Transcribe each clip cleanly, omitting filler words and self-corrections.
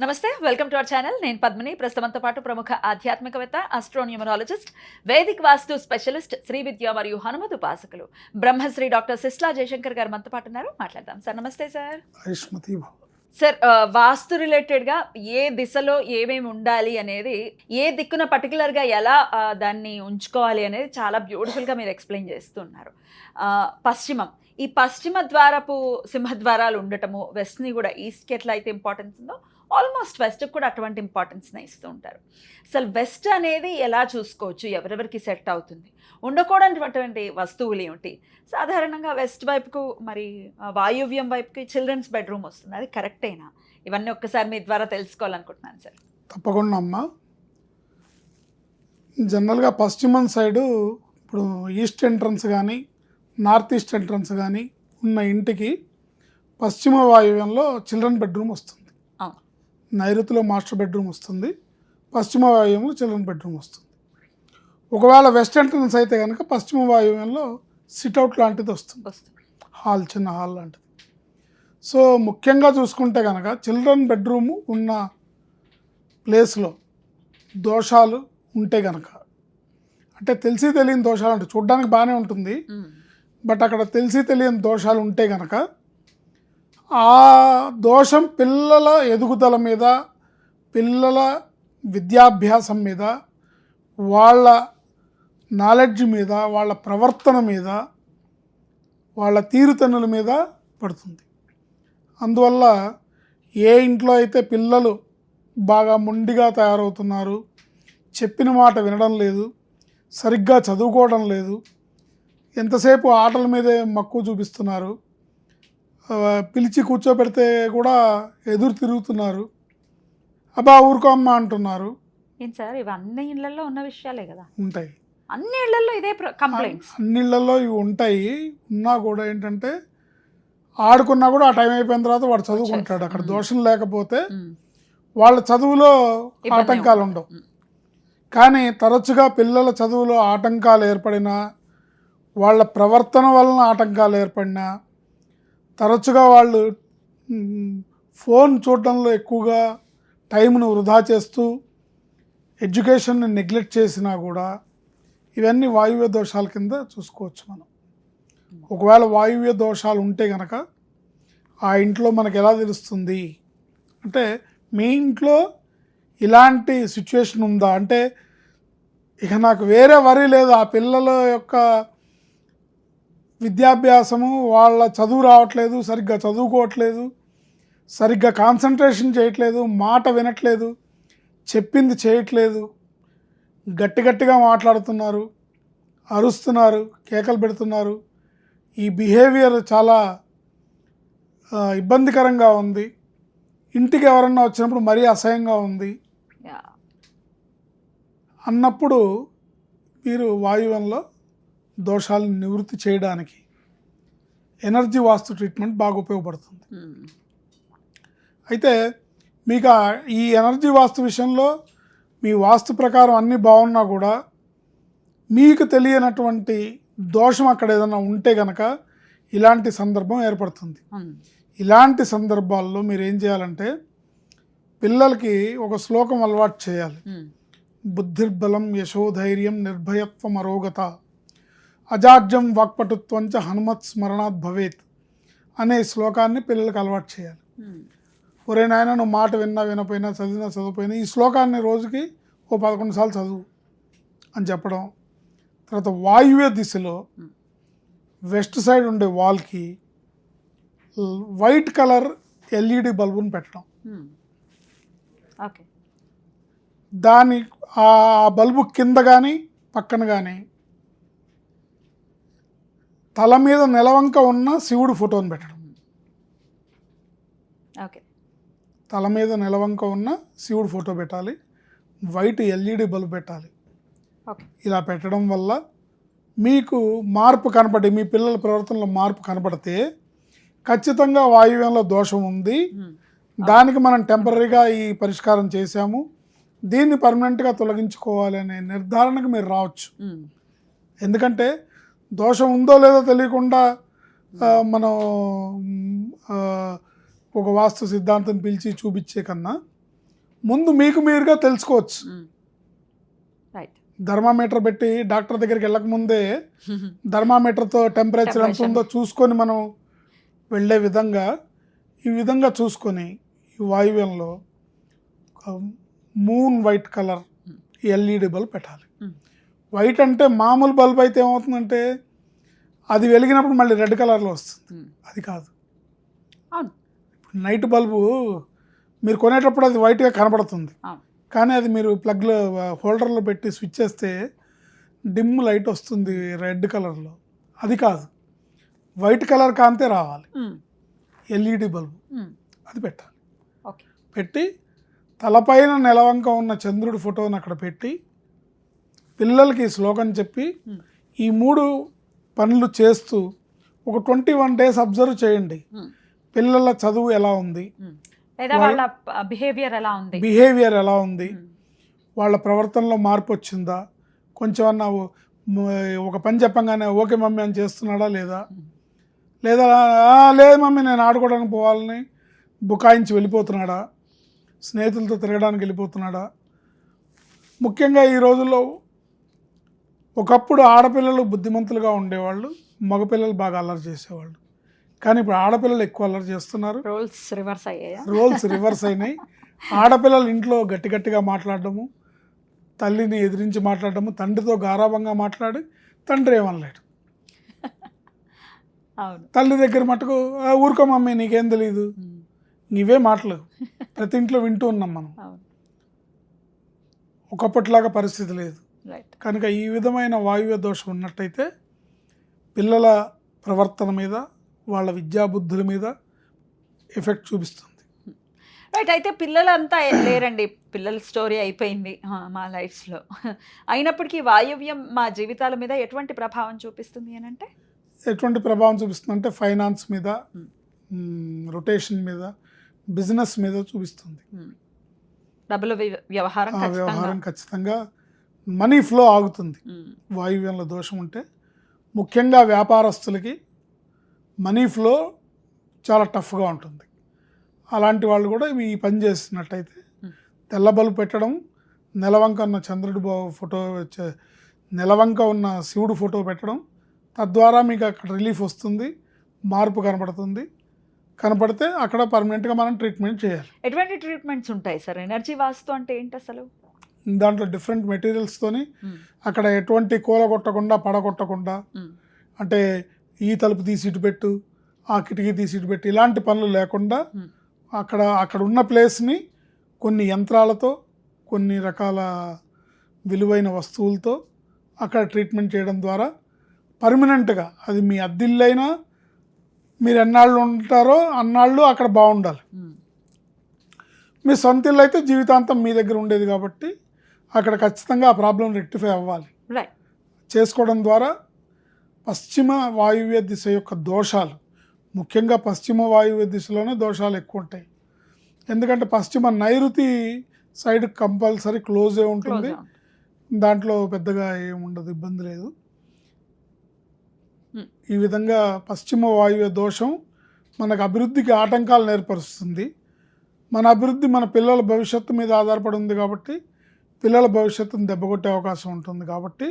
నమస్తే, welcome to our channel. నేను పద్మిని. ప్రస్తుతంతో పాటు ప్రముఖ ఆధ్యాత్మికవేత్త, ఆస్ట్రోన్యూమరాలజిస్ట్, వేదిక్ వాస్తు స్పెషలిస్ట్, శ్రీ విద్య మరియు హనుమతు ఉపాసకులు బ్రహ్మశ్రీ డాక్టర్ సిస్లా జయశంకర్ గారు మనతో పాటు ఉన్నారు. మాట్లాడదాం సార్. నమస్తే సార్. సార్, వాస్తు రిలేటెడ్గా ఏ దిశలో ఏమేమి ఉండాలి అనేది, ఏ దిక్కున పర్టికులర్గా ఎలా దాన్ని ఉంచుకోవాలి అనేది చాలా బ్యూటిఫుల్గా మీరు ఎక్స్ప్లెయిన్ చేస్తున్నారు. పశ్చిమం, ఈ పశ్చిమ ద్వారపు సింహద్వారాలు ఉండటము, వెస్ట్ని కూడా ఈస్ట్కి ఎట్లా అయితే ఇంపార్టెన్స్ ఉందో ఆల్మోస్ట్ వెస్ట్కి కూడా అటువంటి ఇంపార్టెన్స్ని ఇస్తూ ఉంటారు. అసలు వెస్ట్ అనేది ఎలా చూసుకోవచ్చు, ఎవరెవరికి సెట్ అవుతుంది, ఉండకూడనటువంటి వస్తువులు ఏమిటి? సాధారణంగా వెస్ట్ వైపుకు మరి వాయువ్యం వైపుకి చిల్డ్రన్స్ బెడ్రూమ్ వస్తుంది, అది కరెక్టేనా? ఇవన్నీ ఒక్కసారి మీ ద్వారా తెలుసుకోవాలనుకుంటున్నాను సార్. తప్పకుండా అమ్మా. జనరల్గా పశ్చిమం సైడు ఇప్పుడు ఈస్ట్ ఎంట్రన్స్ కానీ నార్త్ ఈస్ట్ ఎంట్రన్స్ కానీ ఉన్న ఇంటికి పశ్చిమ వాయువ్యంలో చిల్డ్రన్ బెడ్రూమ్ వస్తుంది. నైరుతిలో మాస్టర్ బెడ్రూమ్ వస్తుంది, పశ్చిమ వాయువ్యంలో చిల్డ్రన్ బెడ్రూమ్ వస్తుంది. ఒకవేళ వెస్ట్ ఎంట్రన్స్ అయితే కనుక పశ్చిమ వాయువ్యంలో సిట్అవుట్ లాంటిది వస్తుంది, హాల్, చిన్న హాల్ లాంటిది. సో ముఖ్యంగా చూసుకుంటే కనుక చిల్డ్రన్ బెడ్రూమ్ ఉన్న ప్లేస్లో దోషాలు ఉంటే కనుక, అంటే తెలిసి తెలియని దోషాలు అంటే చూడడానికి బాగానే ఉంటుంది, బట్ అక్కడ తెలిసి తెలియని దోషాలు ఉంటే కనుక ఆ దోషం పిల్లల ఎదుగుదల మీద, పిల్లల విద్యాభ్యాసం మీద, వాళ్ళ నాలెడ్జ్ మీద, వాళ్ళ ప్రవర్తన మీద, వాళ్ళ తీరుతెన్నుల మీద పడుతుంది. అందువల్ల ఏ ఇంట్లో అయితే పిల్లలు బాగా మొండిగా తయారవుతున్నారు, చెప్పిన మాట వినడం లేదు, సరిగ్గా చదువుకోవడం లేదు, ఎంతసేపు ఆటల మీదే మక్కువ చూపిస్తున్నారు, పిలిచి కూర్చోబెడితే కూడా ఎదురు తిరుగుతున్నారు, అబ్బా ఊరుకో అమ్మ అంటున్నారు. ఏంటి సార్, ఇవి అన్ని ఇళ్లలో ఉన్న విషయాలే కదా? ఉంటాయి, అన్ని ఇళ్లలో ఇదే కంప్లైంట్స్. అన్ని ఇళ్లలో ఇవి ఉంటాయి. ఉన్నా కూడా ఏంటంటే ఆడుకున్నా కూడా ఆ టైం అయిపోయిన తర్వాత వాడు చదువుకుంటాడు. అక్కడ దోషం లేకపోతే వాళ్ళ చదువులో ఆటంకాలు ఉండవు. కానీ తరచుగా పిల్లల చదువులో ఆటంకాలు ఏర్పడినా, వాళ్ళ ప్రవర్తన వలన ఆటంకాలు ఏర్పడినా, తరచుగా వాళ్ళు ఫోన్ చూడడంలో ఎక్కువగా టైంను వృధా చేస్తూ ఎడ్యుకేషన్ని నెగ్లెక్ట్ చేసినా కూడా ఇవన్నీ వాయువ్య దోషాల కింద చూసుకోవచ్చు మనం. ఒకవేళ వాయువ్య దోషాలు ఉంటే కనుక ఆ ఇంట్లో మనకు ఎలా తెలుస్తుంది అంటే, మీ ఇంట్లో ఇలాంటి సిచ్యువేషన్ ఉందా అంటే ఇక నాకు వేరే వరి లేదు, ఆ పిల్లల యొక్క విద్యాభ్యాసము, వాళ్ళ చదువు రావట్లేదు, సరిగ్గా చదువుకోవట్లేదు, సరిగ్గా కాన్సన్ట్రేషన్ చేయట్లేదు, మాట వినట్లేదు, చెప్పింది చేయట్లేదు, గట్టిగా మాట్లాడుతున్నారు, అరుస్తున్నారు, కేకలు పెడుతున్నారు, ఈ బిహేవియర్ చాలా ఇబ్బందికరంగా ఉంది, ఇంటికి ఎవరన్నా వచ్చినప్పుడు మరీ అసహ్యంగా ఉంది అన్నప్పుడు మీరు వాయువ్యంలో దోషాలను నివృత్తి చేయడానికి ఎనర్జీ వాస్తు ట్రీట్మెంట్ బాగా ఉపయోగపడుతుంది. అయితే మీకు ఈ ఎనర్జీ వాస్తు విషయంలో మీ వాస్తు ప్రకారం అన్నీ బాగున్నా కూడా మీకు తెలియనటువంటి దోషం అక్కడ ఏదైనా ఉంటే కనుక ఇలాంటి సందర్భం ఏర్పడుతుంది. ఇలాంటి సందర్భాల్లో మీరు ఏం చేయాలంటే పిల్లలకి ఒక శ్లోకం అలవాటు చేయాలి. బుద్ధిర్బలం యశోధైర్యం నిర్భయత్వం అరోగత అజాడ్యం వాక్పటుత్వంచ హనుమత్ స్మరణాత్ భవేత్ అనే శ్లోకాన్ని పిల్లలకు అలవాటు చేయాలి. ఒరే నాయన, నువ్వు మాట వినపోయినా, చదివిపోయినా ఈ శ్లోకాన్ని రోజుకి 11 సార్లు చదువు అని చెప్పడం. తర్వాత వాయువ్య దిశలో వెస్ట్ సైడ్ ఉండే వాల్కి వైట్ కలర్ ఎల్ఈడి బల్బుని పెట్టడం. దాని ఆ బల్బు కింద కానీ పక్కన కానీ తల మీద నెలవంక ఉన్న శివుడు ఫోటోని పెట్టడం. తల మీద నెలవంక ఉన్న శివుడు ఫోటో పెట్టాలి, వైట్ ఎల్ఈడి బల్బు పెట్టాలి. ఇలా పెట్టడం వల్ల మీకు మార్పు కనపడి, మీ పిల్లల ప్రవర్తనలో మార్పు కనపడితే ఖచ్చితంగా వాయువ్యంలో దోషం ఉంది, దానికి మనం టెంపరీగా ఈ పరిష్కారం చేశాము, దీన్ని పర్మనెంట్గా తొలగించుకోవాలి అనే నిర్ధారణకు మీరు రావచ్చు. ఎందుకంటే దోషం ఉందో లేదో తెలియకుండా మనం ఒక వాస్తు సిద్ధాంతం పిలిచి చూపించే కన్నా ముందు మీకు మీరుగా తెలుసుకోవచ్చు. రైట్. థర్మామీటర్ పెట్టి డాక్టర్ దగ్గరికి వెళ్ళకముందే థర్మామీటర్తో టెంపరేచర్ ఎంత ఉందో చూసుకొని మనం వెళ్ళే విధంగా ఈ విధంగా చూసుకొని ఈ వాయువ్యంలో moon white colour LED bulb పెట్టాలి. వైట్ అంటే మామూలు బల్బ్ అయితే ఏమవుతుందంటే అది వెలిగినప్పుడు మళ్ళీ రెడ్ కలర్లో వస్తుంది. అది కాదు. నైట్ బల్బు మీరు కొనేటప్పుడు అది వైట్గా కనబడుతుంది, కానీ అది మీరు ప్లగ్లో హోల్డర్లో పెట్టి స్విచ్ చేస్తే డిమ్ లైట్ వస్తుంది రెడ్ కలర్లో. అది కాదు, వైట్ కలర్ కాంతే రావాలి. ఎల్ఈడి బల్బు అది పెట్టాలి. పెట్టి తలపైన నెలవంక ఉన్న చంద్రుడి ఫోటోని అక్కడ పెట్టి పిల్లలకి శ్లోకం చెప్పి ఈ 3 పనులు చేస్తూ ఒక 21 days అబ్జర్వ్ చేయండి. పిల్లల చదువు ఎలా ఉంది, వాళ్ళ బిహేవియర్ ఎలా ఉంది, వాళ్ళ ప్రవర్తనలో మార్పు వచ్చిందా, కొంచెం అన్నా ఒక పని చెప్పంగానే ఓకే మమ్మీ అని చేస్తున్నాడా లేదా, లేదా లేదు మమ్మీ నేను ఆడుకోవడానికి పోవాలని బుకాయించి వెళ్ళిపోతున్నాడా, స్నేహితులతో తిరగడానికి వెళ్ళిపోతున్నాడా. ముఖ్యంగా ఈ రోజుల్లో ఒకప్పుడు ఆడపిల్లలు బుద్ధిమంతులుగా ఉండేవాళ్ళు, మగపిల్లలు బాగా అల్లరి చేసేవాళ్ళు. కానీ ఇప్పుడు ఆడపిల్లలు ఎక్కువ అల్లరి చేస్తున్నారు. రోల్స్ రివర్స్ అయినాయి. ఆడపిల్లలు ఇంట్లో గట్టిగా మాట్లాడడము, తల్లిని ఎదిరించి మాట్లాడడము, తండ్రితో గారాభంగా మాట్లాడి తండ్రి ఏమనలేడు. తల్లి దగ్గర మటుకు ఊరుకో మమ్మీ నీకేం తెలీదు, నీవే మాటలు ప్రతి ఇంట్లో వింటూ ఉన్నాం మనం. ఒకప్పటిలాగా పరిస్థితి లేదు. కనుక ఈ విధమైన వాయువ్య దోషం ఉన్నట్టయితే పిల్లల ప్రవర్తన మీద, వాళ్ళ విద్యాబుద్ధుల మీద ఎఫెక్ట్ చూపిస్తుంది. రైట్. అయితే పిల్లలంతా లేరండి, పిల్లల స్టోరీ అయిపోయింది మా లైఫ్స్లో. అయినప్పటికీ వాయువ్యం మా జీవితాల మీద ఎటువంటి ప్రభావం చూపిస్తుంది అని అంటే? ఎటువంటి ప్రభావం చూపిస్తుంది అంటే ఫైనాన్స్ మీద, రొటేషన్ మీద, బిజినెస్ మీద చూపిస్తుంది. డబ్బుల వ్యవహారం ఖచ్చితంగా మనీ ఫ్లో ఆగుతుంది వాయువ్యంలో దోషం ఉంటే. ముఖ్యంగా వ్యాపారస్తులకి మనీ ఫ్లో చాలా టఫ్గా ఉంటుంది. అలాంటి వాళ్ళు కూడా ఈ పని చేస్తున్నట్టయితే తెల్ల బల్బు పెట్టడం, నెలవంక ఉన్న చంద్రుడి ఫోటో, నెలవంక ఉన్న శివుడు ఫోటో పెట్టడం, తద్వారా మీకు అక్కడ రిలీఫ్ వస్తుంది, మార్పు కనపడితే అక్కడ పర్మనెంట్గా మనం ట్రీట్మెంట్ చేయాలి. ఎటువంటి ట్రీట్మెంట్స్ ఉంటాయి సార్? ఎనర్జీ వాస్తు అంటే ఏంటి అసలు? దాంట్లో డిఫరెంట్ మెటీరియల్స్తోని అక్కడ ఎటువంటి కూలగొట్టకుండా, పడగొట్టకుండా, అంటే ఈ తలుపు తీసి ఇటు పెట్టు, ఆ కిటికీ తీసి ఇటు పెట్టు, ఇలాంటి పనులు లేకుండా అక్కడ ఉన్న ప్లేస్ని కొన్ని యంత్రాలతో, కొన్ని రకాల విలువైన వస్తువులతో అక్కడ ట్రీట్మెంట్ చేయడం ద్వారా పర్మనెంట్గా, అది మీ అద్దిల్లైనా మీరు ఎన్నాళ్ళు ఉంటారో అన్నాళ్ళు అక్కడ బాగుండాలి. మీ సొంత ఇల్లు అయితే జీవితాంతం మీ దగ్గర ఉండేది కాబట్టి అక్కడ ఖచ్చితంగా ఆ ప్రాబ్లం రెక్టిఫై అవ్వాలి. చేసుకోవడం ద్వారా పశ్చిమ వాయువ్య దిశ యొక్క దోషాలు, ముఖ్యంగా పశ్చిమ వాయువ్య దిశలోనే దోషాలు ఎక్కువ ఉంటాయి. ఎందుకంటే పశ్చిమ నైరుతి సైడ్ కంపల్సరీ క్లోజే ఉంటుంది, దాంట్లో పెద్దగా ఏముండదు, ఇబ్బంది లేదు. ఈ విధంగా పశ్చిమ వాయువ్య దోషం మనకు అభివృద్ధికి ఆటంకాలు ఏర్పరుస్తుంది. మన అభివృద్ధి మన పిల్లల భవిష్యత్తు మీద ఆధారపడి ఉంది కాబట్టి పిల్లల భవిష్యత్తును దెబ్బకొట్టే అవకాశం ఉంటుంది. కాబట్టి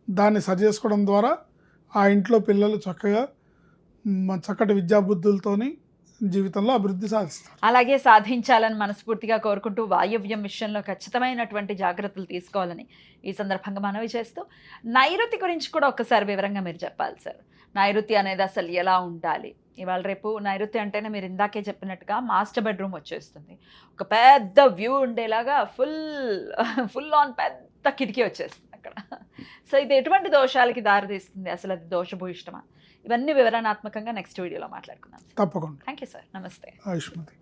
దాన్ని సరి చేసుకోవడం ద్వారా ఆ ఇంట్లో పిల్లలు చక్కటి విద్యాబుద్ధులతోని జీవితంలో అభివృద్ధి సాధిస్తారు. అలాగే సాధించాలని మనస్ఫూర్తిగా కోరుకుంటూ వాయువ్యం విషయంలో ఖచ్చితమైనటువంటి జాగ్రత్తలు తీసుకోవాలని ఈ సందర్భంగా మనవి చేస్తూ, నైరుతి గురించి కూడా ఒకసారి వివరంగా మీరు చెప్పాలి సార్. నైరుతి అనేది అసలు ఎలా ఉండాలి? ఇవాళ రేపు నైరుతి అంటేనే మీరు ఇందాకే చెప్పినట్టుగా మాస్టర్ బెడ్రూమ్ వచ్చేస్తుంది, ఒక పెద్ద వ్యూ ఉండేలాగా ఫుల్ ఆన్ పెద్ద కిటికీ వచ్చేస్తుంది అక్కడ. సో ఇది ఎటువంటి దోషాలకి దారితీస్తుంది, అసలు అది దోషభూయిష్టమా? ఇవన్నీ వివరణాత్మకంగా నెక్స్ట్ వీడియోలో మాట్లాడుకుందాం. తప్పకుండా. Thank you sir. నమస్తే. ఆయుష్మతి.